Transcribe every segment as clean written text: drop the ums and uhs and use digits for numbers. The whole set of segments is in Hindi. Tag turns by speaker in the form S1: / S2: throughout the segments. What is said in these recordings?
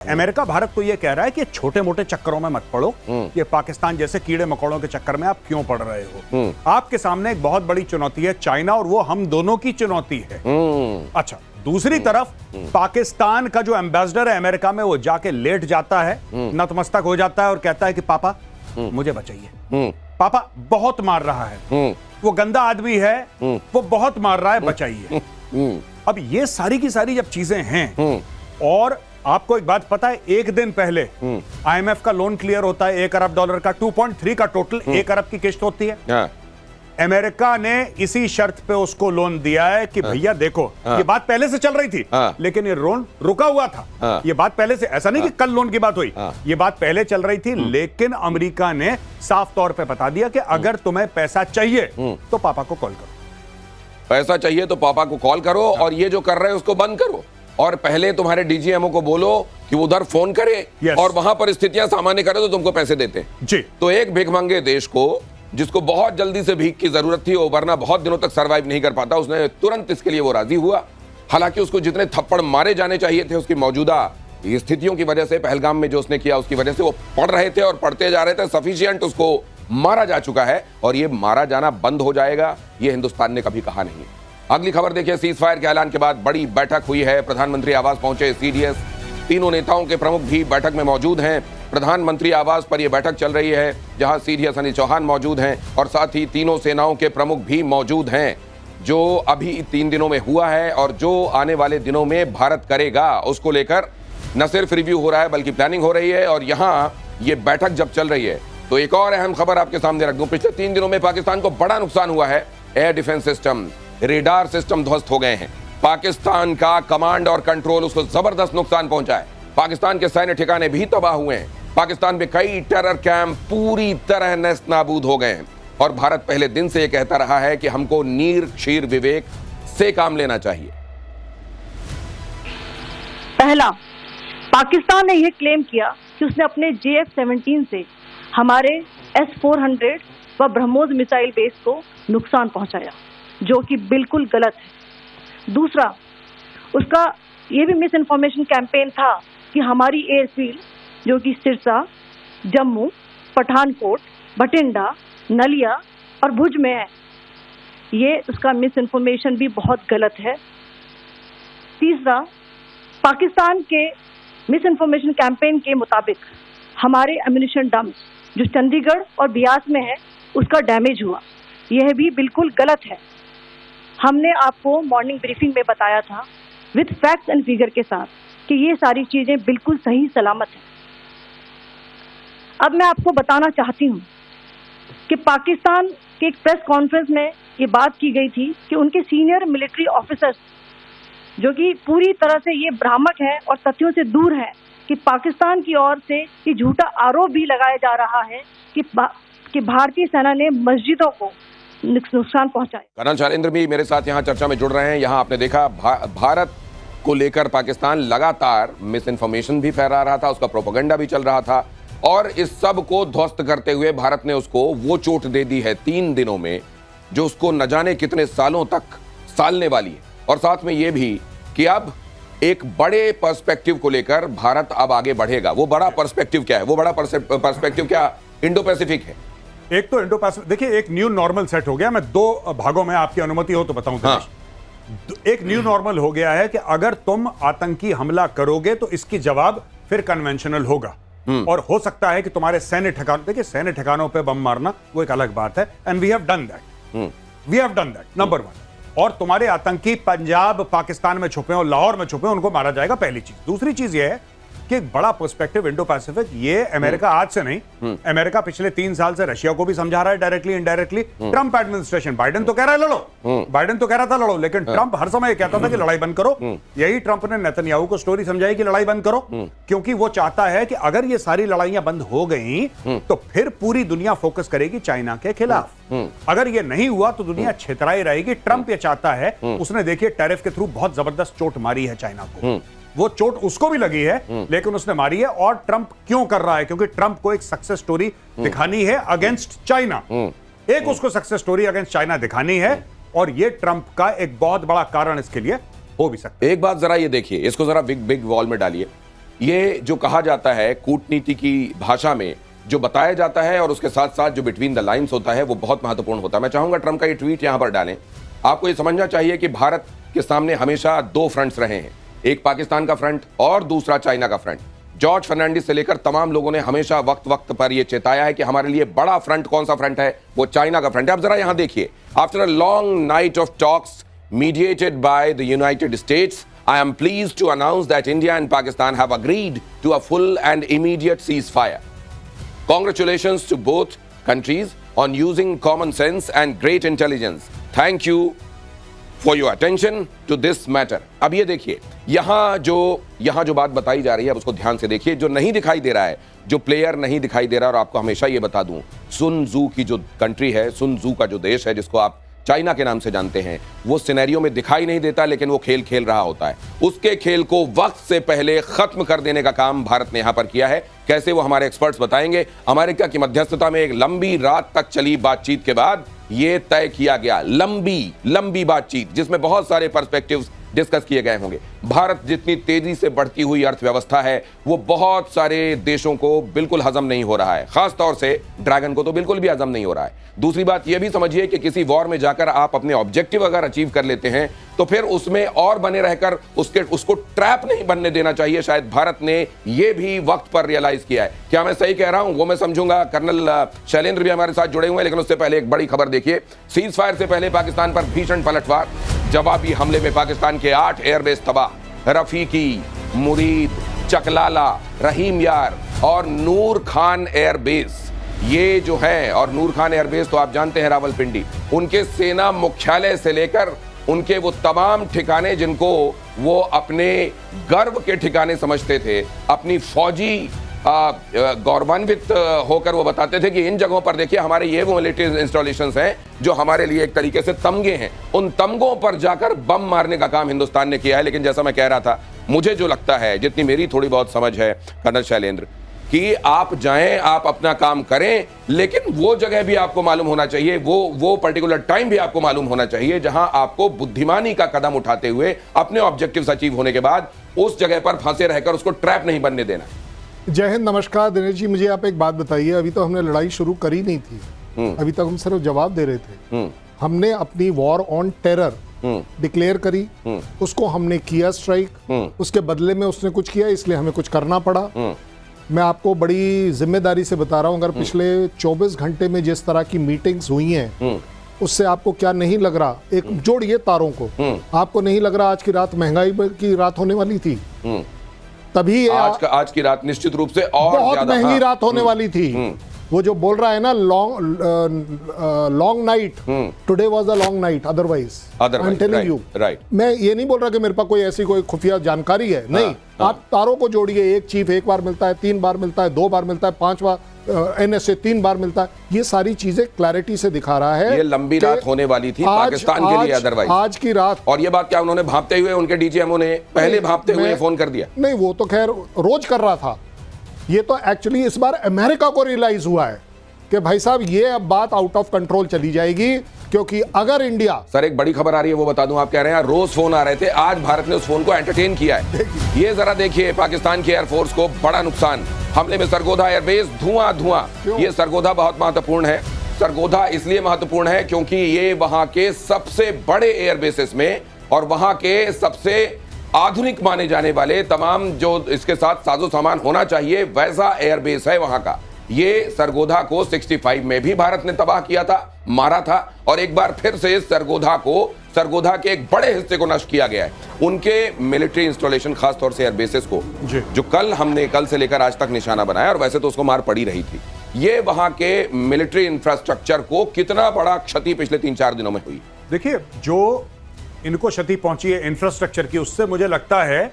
S1: अमेरिका भारत को यह कह रहा है कि छोटे मोटे चक्करों में मत पड़ो, ये पाकिस्तान जैसे कीड़े मकोड़ों के चक्कर में आप क्यों पड़ रहे हो। आपके सामने एक बहुत बड़ी चुनौती है चाइना, और वो हम दोनों की चुनौती है। अच्छा, दूसरी तरफ पाकिस्तान का जो एम्बेसडर है अमेरिका में, वो जाके लेट जाता है, नतमस्तक हो जाता है और कहता है कि पापा मुझे बचाइए, पापा बहुत मार रहा है, वो गंदा आदमी है, वो बहुत मार रहा है, बचाइए। अब ये सारी की सारी जब चीजें हैं, और आपको एक बात पता है, एक दिन पहले आईएमएफ का लोन क्लियर होता है $1 अरब का, 2.3 का टोटल, 1 अरब की किस्त होती है। अमेरिका ने इसी शर्त पे उसको लोन दिया है कि भैया देखो, ये बात पहले से चल रही थी, लेकिन ये लोन रुका हुआ था। ये बात पहले से, ऐसा नहीं कि कल लोन की बात हुई, ये बात पहले चल रही थी, लेकिन अमेरिका ने साफ तौर पे बता दिया कि अगर तुम्हें पैसा चाहिए तो पापा को कॉल करो,
S2: पैसा चाहिए तो पापा को कॉल करो, और ये जो कर रहे हैं उसको बंद करो, और पहले तुम्हारे डीजीएमओ को बोलो कि वो उधर फोन करे और वहां पर स्थितियां सामान्य करे तो तुमको पैसे देते
S1: जी।
S2: तो एक भिखमंगे देश को, जिसको बहुत जल्दी से भीख की जरूरत थी, वो वरना बहुत दिनों तक सरवाइव नहीं कर पाता, उसने तुरंत इसके लिए वो राजी हुआ। हालांकि उसको जितने थप्पड़ मारे जाने चाहिए थे उसकी मौजूदा स्थितियों की वजह से, पहलगाम में जो उसने किया उसकी वजह से वो पढ़ रहे थे और पढ़ते जा रहे थे, सफिशिएंट उसको मारा जा चुका है, और ये मारा जाना बंद हो जाएगा, ये हिंदुस्तान ने कभी कहा नहीं। अगली खबर देखिए, सीज फायर के ऐलान के बाद बड़ी बैठक हुई है, प्रधानमंत्री आवास पहुंचे सीडीएस, तीनों नेताओं के प्रमुख भी बैठक में मौजूद हैं। प्रधानमंत्री आवास पर यह बैठक चल रही है, जहां सीडीएस अनिल चौहान मौजूद हैं, और साथ ही तीनों सेनाओं के प्रमुख भी मौजूद हैं। जो अभी 3 दिनों में हुआ है और जो आने वाले दिनों में भारत करेगा, उसको लेकर न सिर्फ रिव्यू हो रहा है बल्कि प्लानिंग हो रही है। और यहाँ ये बैठक जब चल रही है तो एक और अहम खबर आपके सामने रख दूं, पिछले 3 दिनों में पाकिस्तान को बड़ा नुकसान हुआ है। Air defence system, radar system ध्वस्त हो गए हैं। पाकिस्तान का कमांड और कंट्रोल, उसको जबरदस्त नुकसान पहुंचा है। पाकिस्तान के सैन्य ठिकाने भी तबाह हुए हैं। पाकिस्तान में कई टेरर कैंप पूरी तरह नेस्त नाबूद हो गए हैं। और भारत पहले दिन से यह कहता रहा है कि हमको नीर क्षीर विवेक से काम लेना चाहिए।
S3: पहला, पाकिस्तान ने यह क्लेम किया कि उसने अपने JF-17 से हमारे S-400 व ब्रह्मोस मिसाइल बेस को नुकसान पहुंचाया, जो कि बिल्कुल गलत है। दूसरा, उसका यह भी मिस इन्फॉर्मेशन कैंपेन था कि हमारी एयरफील्ड, जो कि सिरसा, जम्मू, पठानकोट, बठिंडा, नलिया और भुज में है, ये उसका मिस इन्फॉर्मेशन भी बहुत गलत है। तीसरा, पाकिस्तान के मिस इन्फॉर्मेशन कैंपेन के मुताबिक हमारे एम्यूनिशन डंप जो चंडीगढ़ और बियास में है, उसका डैमेज हुआ, यह भी बिल्कुल गलत है। हमने आपको मॉर्निंग ब्रीफिंग में बताया था विद फैक्ट्स एंड फिगर के साथ कि ये सारी चीजें बिल्कुल सही सलामत हैं। अब मैं आपको बताना चाहती हूँ कि पाकिस्तान के एक प्रेस कॉन्फ्रेंस में ये बात की गई थी कि उनके सीनियर मिलिट्री ऑफिसर्स, जो कि पूरी तरह से ये भ्रामक है और तथ्यों से दूर है, कि पाकिस्तान की ओर से ये झूठा आरोप भी लगाया जा रहा है कि भारतीय सेना ने मस्जिदों को नुकसान पहुंचाए।
S2: कर्नल शैलेंद्र भी मेरे साथ यहाँ चर्चा में जुड़ रहे हैं। यहाँ आपने देखा भारत को लेकर पाकिस्तान लगातार मिस इन्फॉर्मेशन भी फैला रहा था, उसका प्रोपेगेंडा भी चल रहा था, और इस सब को ध्वस्त करते हुए भारत ने उसको वो चोट दे दी है 3 दिनों में, जो उसको न जाने कितने सालों तक सालने वाली है। और साथ में ये भी कि अब एक बड़े पर्सपेक्टिव को लेकर भारत अब आगे बढ़ेगा। वो बड़ा पर्सपेक्टिव क्या है? वो बड़ा पर्सपेक्टिव क्या इंडो पैसिफिक है।
S1: एक तो इंडो पैसिफिक, देखिए एक न्यू नॉर्मल सेट हो गया। मैं 2 भागों में, आपकी अनुमति हो तो बताऊं। एक न्यू नॉर्मल हो गया है कि अगर तुम आतंकी हमला करोगे तो इसकी जवाब फिर कन्वेंशनल होगा, और हो सकता है कि तुम्हारे सैन्य ठिकानों, देखिए सैन्य ठिकानों पे बम मारना वो एक अलग बात है, and we have done that, number 1। और तुम्हारे आतंकी पंजाब पाकिस्तान में छुपे हो, लाहौर में छुपे हो, उनको मारा जाएगा, पहली चीज। दूसरी चीज ये है कि एक बड़ा पर्सपेक्टिव इंडो पैसिफिक, ये अमेरिका आज से नहीं, अमेरिका पिछले 3 साल से रशिया को भी समझा रहा है directly indirectly. Trump administration, Biden तो कह रहा है लड़ो, बाइडेन तो कह रहा था लड़ो, लेकिन ट्रंप हर समय कहता था कि लड़ाई बंद करो। यही ट्रंप ने नेतन्याहू को स्टोरी समझाई कि लड़ाई बंद करो, क्योंकि वो चाहता है कि अगर ये सारी लड़ाइयां बंद हो गई तो फिर पूरी दुनिया फोकस करेगी चाइना के खिलाफ। अगर ये नहीं हुआ तो दुनिया छितराई रहेगी। ट्रंप ये चाहता है, उसने देखिए टैरिफ के थ्रू बहुत जबरदस्त चोट मारी है चाइना को, वो चोट उसको भी लगी है, लेकिन उसने मारी है। और ट्रंप क्यों कर रहा है? क्योंकि ट्रंप को एक सक्सेस स्टोरी दिखानी है अगेंस्ट चाइना, एक उसको सक्सेस स्टोरी अगेंस्ट चाइना दिखानी है, और ये ट्रंप का एक बहुत बड़ा कारण इसके लिए हो भी सकता है।
S2: एक बात जरा ये देखिए, इसको जरा बिग वॉल में डालिए। ये जो कहा जाता है कूटनीति की भाषा में, जो बताया जाता है और उसके साथ साथ जो बिटवीन द लाइंस होता है, वो बहुत महत्वपूर्ण होता है। मैं चाहूंगा ट्रंप का ये ट्वीट यहां पर डालें। आपको ये समझना चाहिए कि भारत के सामने हमेशा दो फ्रंट्स रहे हैं, एक पाकिस्तान का फ्रंट और दूसरा चाइना का फ्रंट। जॉर्ज फर्नांडिस से लेकर तमाम लोगों ने हमेशा वक्त वक्त पर यह चेताया है कि हमारे लिए बड़ा फ्रंट कौन सा फ्रंट है, वो चाइना का फ्रंट है। आप जरा यहां देखिए, after a long night of talks mediated by the United States, I am pleased to announce that India and Pakistan have agreed to a full and immediate ceasefire. Congratulations to both countries on using common sense and great intelligence. Thank you for your attention to this matter. अब ये देखिए, यहाँ जो बात बताई जा रही है, अब उसको ध्यान से देखिए। जो नहीं दिखाई दे रहा है, जो प्लेयर नहीं दिखाई दे रहा है, और आपको हमेशा ये बता दूं, सुन जू की जो कंट्री है, सुन जू का जो देश है, जिसको आप चाइना के नाम से जानते हैं, वो सिनेरियो में दिखाई नहीं देता, लेकिन वो खेल खेल रहा होता है। उसके खेल को वक्त से पहले खत्म कर देने का काम भारत ने यहां पर किया है। कैसे, वो हमारे एक्सपर्ट्स बताएंगे। अमेरिका की मध्यस्थता में एक लंबी रात तक चली बातचीत के बाद यह तय किया गया, लंबी बातचीत जिसमें बहुत सारे पर्सपेक्टिव्स डिस्कस किए गए होंगे। भारत जितनी तेजी से बढ़ती हुई अर्थव्यवस्था है, वो बहुत सारे देशों को बिल्कुल हजम नहीं हो रहा है, खास तौर से ड्रैगन को तो बिल्कुल भी हजम नहीं हो रहा है। दूसरी बात यह भी समझिए कि किसी वॉर में जाकर आप अपने ऑब्जेक्टिव अगर अचीव कर लेते हैं, तो फिर उसमें और बने रहकर उसको ट्रैप नहीं बनने देना चाहिए। शायद भारत ने यह भी वक्त पर रियलाइज किया है। क्या मैं सही कह रहा हूं, वो मैं समझूंगा। कर्नल शैलेंद्र भी हमारे साथ जुड़े हुए हैं, लेकिन उससे पहले एक बड़ी खबर देखिए। सीज फायर से पहले पाकिस्तान पर भीषण पलटवार, जवाबी हमले में पाकिस्तान के 8 एयरबेस तबाह। रफीकी, मुरीद, चकलाला, रहीम यार और नूर खान एयरबेस, ये जो है, और नूर खान एयरबेस तो आप जानते हैं रावलपिंडी, उनके सेना मुख्यालय से लेकर उनके वो तमाम ठिकाने जिनको वो अपने गर्व के ठिकाने समझते थे, अपनी फौजी गौरवान्वित होकर वो बताते थे कि इन जगहों पर देखिए हमारे ये वो मिलिट्री इंस्टॉलेशंस हैं जो हमारे लिए एक तरीके से तमगे हैं। उन तमगों पर जाकर बम मारने का काम हिंदुस्तान ने किया है। लेकिन जैसा मैं कह रहा था, मुझे जो लगता है, जितनी मेरी थोड़ी बहुत समझ है कर्नल शैलेंद्र, कि आप जाएं, आप अपना काम करें, लेकिन वो जगह भी आपको मालूम होना चाहिए, वो पर्टिकुलर टाइम भी आपको मालूम होना चाहिए जहां आपको बुद्धिमानी का कदम उठाते हुए अपने ऑब्जेक्टिव्स अचीव होने के बाद उस जगह पर फंसे रहकर उसको ट्रैप नहीं बनने देना।
S4: जय हिंद, नमस्कार दिनेश जी। मुझे आप एक बात बताइए, अभी तो हमने लड़ाई शुरू करी नहीं थी, अभी तक हम सिर्फ जवाब दे रहे थे। हमने अपनी वॉर ऑन टेरर डिक्लेयर करी, उसको हमने किया स्ट्राइक, उसके बदले में उसने कुछ किया, इसलिए हमें कुछ करना पड़ा। मैं आपको बड़ी जिम्मेदारी से बता रहा हूं, अगर पिछले 24 घंटे में जिस तरह की मीटिंग्स हुई हैं, उससे आपको क्या नहीं लग रहा, एक जोड़िए तारों को, आपको नहीं लग रहा आज की रात महंगाई की रात होने वाली थी? तभी
S2: आज की रात निश्चित रूप से और
S4: बहुत महंगी रात होने वाली थी। वो जो बोल रहा है ना, long night, today was a long night, otherwise I am telling you. मैं ये नहीं बोल रहा कि मेरे पास कोई ऐसी कोई खुफिया जानकारी है, नहीं। आप तारों को जोड़िए, एक चीफ एक बार मिलता है, 3 बार मिलता है, 2 बार मिलता है, 5 बार NSA 3 बार मिलता है। ये सारी चीजें क्लैरिटी से दिखा रहा है।
S2: ये लंबी रात होने वाली थी पाकिस्तान के लिए, अदरवाइज
S4: आज की रात। और
S2: ये बात क्या उन्होंने भापते हुए, उनके DGMO ने पहले भापते हुए फोन कर दिया?
S4: नहीं, वो तो खैर रोज कर रहा था। ये तो एक्चुअली इस बार अमेरिका को रियलाइज हुआ है कि भाई साहब ये अब बात आउट ऑफ कंट्रोल चली जाएगी, क्योंकि अगर इंडिया।
S2: सर, एक बड़ी खबर आ रही है, वो बता दूं। आप कह रहे हैं रोज फोन आ रहे थे, आज भारत ने उस फोन को एंटरटेन किया है। ये जरा देखिए, पाकिस्तान की एयरफोर्स को बड़ा नुकसान, हमले में सरगोधा एयरबेस धुआं। ये सरगोधा बहुत महत्वपूर्ण है। सरगोधा इसलिए महत्वपूर्ण है क्योंकि ये वहां के सबसे बड़े एयरबेसेस में और वहां के सबसे आधुनिक माने जाने वाले तमाम जो इसके साथ साजो सामान होना चाहिए, वैसा एयरबेस है वहां का। ये सरगोधा को 65 में भी भारत ने तबाह किया था, मारा था, और एक बार फिर से सरगोधा के एक बड़े हिस्से को नष्ट किया गया है। उनके मिलिट्री इंस्टॉलेशन, खासतौर से एयरबेसेस को, जो कल से लेकर आज तक निशाना बनाया, और वैसे तो उसको मार पड़ी रही थी, ये वहां के मिलिट्री इंफ्रास्ट्रक्चर को कितना बड़ा क्षति पिछले 3-4 दिनों में हुई।
S1: देखिए, जो इनको क्षति पहुंची है इंफ्रास्ट्रक्चर की, उससे मुझे लगता है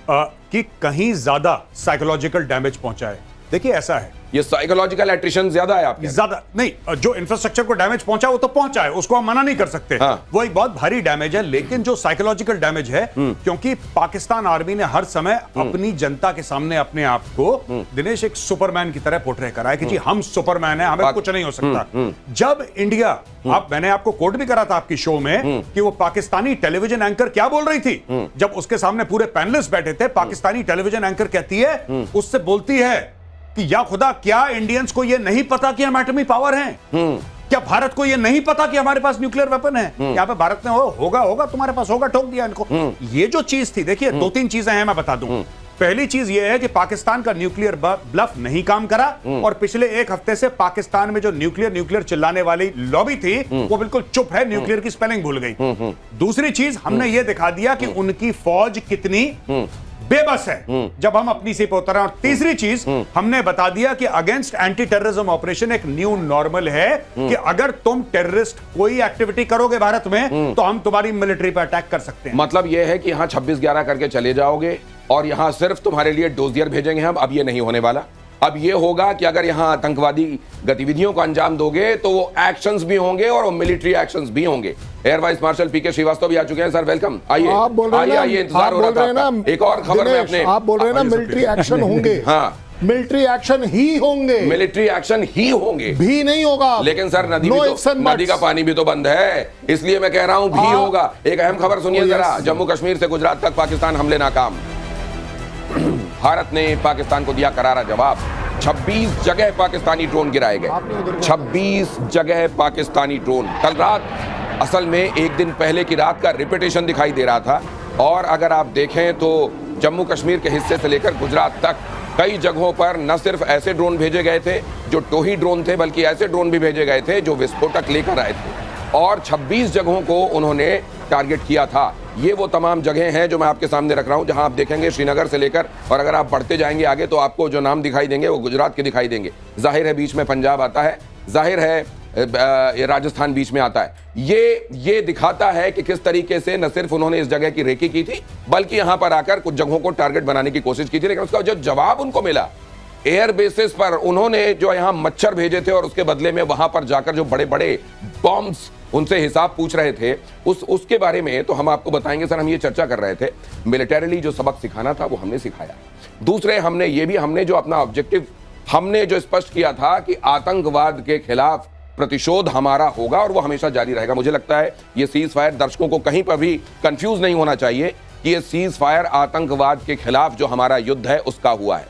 S1: कि कहीं ज्यादा साइकोलॉजिकल डैमेज पहुंचा है। देखिए, ऐसा है
S2: ये साइकोलॉजिकल एट्रिशन ज्यादा है आपके।
S1: ज्यादा नहीं, जो इंफ्रास्ट्रक्चर को डैमेज पहुंचा वो तो पहुंचा है, उसको हम मना नहीं कर सकते।
S2: हाँ।
S1: वो एक बहुत भारी डैमेज है, लेकिन जो साइकोलॉजिकल डैमेज है, क्योंकि पाकिस्तान आर्मी ने हर समय अपनी जनता के सामने अपने आप को दिनेश एक सुपरमैन की तरह पोर्ट्रे करा है कि जी हम सुपरमैन है, हमें कुछ नहीं हो सकता। जब इंडिया, मैंने आपको कोट भी करा था आपकी शो में कि वो पाकिस्तानी टेलीविजन एंकर क्या बोल रही थी जब उसके सामने पूरे पैनलिस्ट बैठे थे। पाकिस्तानी टेलीविजन एंकर कहती है, उससे बोलती है कि या खुदा, क्या इंडियंस को यह नहीं पता कि हम एटमी पावर हैं? क्या भारत को यह नहीं पता कि हमारे पास न्यूक्लियर वेपन है? यहां पे भारत ने होगा तुम्हारे पास होगा, ठोक दिया इनको। ये जो चीज थी, देखिए 2-3 चीजें हैं, मैं बता दूं। पहली चीज यह है कि पाकिस्तान का न्यूक्लियर ब्लफ नहीं काम करा, और पिछले एक हफ्ते से पाकिस्तान में जो न्यूक्लियर चिल्लाने वाली लॉबी थी वो बिल्कुल चुप है, न्यूक्लियर की स्पेलिंग भूल गई। दूसरी चीज, हमने ये दिखा दिया कि उनकी फौज कितनी बेबस है जब हम अपनी से उतर रहे हैं। और तीसरी चीज, हमने बता दिया कि अगेंस्ट एंटी टेररिज्म ऑपरेशन एक न्यू नॉर्मल है कि अगर तुम टेररिस्ट कोई एक्टिविटी करोगे भारत में तो हम तुम्हारी मिलिट्री पर अटैक कर सकते हैं।
S2: मतलब यह है कि यहां 26-11 करके चले जाओगे और यहां सिर्फ तुम्हारे लिए डोजियर भेजेंगे हम। अब ये नहीं होने वाला। अब ये होगा कि अगर यहां आतंकवादी गतिविधियों को अंजाम दोगे तो वो एक्शंस भी होंगे और वो मिलिट्री एक्शंस भी होंगे। एयर वाइस मार्शल पीके श्रीवास्तव भी आ चुके हैं। सर वेलकम, आइए आइए, इंतजार हो रहा था। एक और खबर में अपने,
S4: आप बोल रहे हैं ना मिलिट्री एक्शन होंगे।
S2: हाँ,
S4: मिलिट्री एक्शन ही होंगे,
S2: मिलिट्री एक्शन ही होंगे,
S4: भी नहीं होगा।
S2: लेकिन सर नदी का पानी भी तो बंद है, इसलिए मैं कह रहा हूं भी होगा। एक अहम खबर सुनिए जरा, जम्मू कश्मीर से गुजरात तक पाकिस्तान हमले नाकाम। भारत ने पाकिस्तान को दिया करारा जवाब। 26 जगह पाकिस्तानी ड्रोन गिराए गए, 26 जगह पाकिस्तानी ड्रोन। कल रात असल में एक दिन पहले की रात का रिपीटेशन दिखाई दे रहा था। और अगर आप देखें तो जम्मू कश्मीर के हिस्से से लेकर गुजरात तक कई जगहों पर न सिर्फ ऐसे ड्रोन भेजे गए थे जो टोही ड्रोन थे, बल्कि ऐसे ड्रोन भी भेजे गए थे जो विस्फोटक लेकर आए थे। और 26 जगहों को उन्होंने टारगेट किया था। ये वो तमाम जगह हैं जो मैं आपके सामने रख रहा हूं, जहां आप देखेंगे श्रीनगर से लेकर, और अगर आप बढ़ते जाएंगे आगे तो आपको जो नाम दिखाई देंगे वो गुजरात के दिखाई देंगे। जाहिर है बीच में पंजाब आता है, जाहिर है राजस्थान बीच में आता है। ये दिखाता है कि किस तरीके से न सिर्फ उन्होंने इस जगह की रेकी की थी, बल्कि यहां पर आकर कुछ जगहों को टारगेट बनाने की कोशिश की थी। लेकिन उसका जो जवाब उनको मिला एयर बेसिस पर, उन्होंने जो यहां मच्छर भेजे थे और उसके बदले में वहां पर जाकर जो बड़े बड़े बॉम्ब्स उनसे हिसाब पूछ रहे थे, उसके बारे में तो हम आपको बताएंगे। सर, हम ये चर्चा कर रहे थे, मिलिटरीली जो सबक सिखाना था वो हमने सिखाया। दूसरे, हमने जो अपना ऑब्जेक्टिव हमने जो स्पष्ट किया था कि आतंकवाद के खिलाफ प्रतिशोध हमारा होगा और वो हमेशा जारी रहेगा। मुझे लगता है ये सीज फायर, दर्शकों को कहीं पर भी कंफ्यूज नहीं होना चाहिए कि ये सीज फायर आतंकवाद के खिलाफ जो हमारा युद्ध है उसका हुआ है।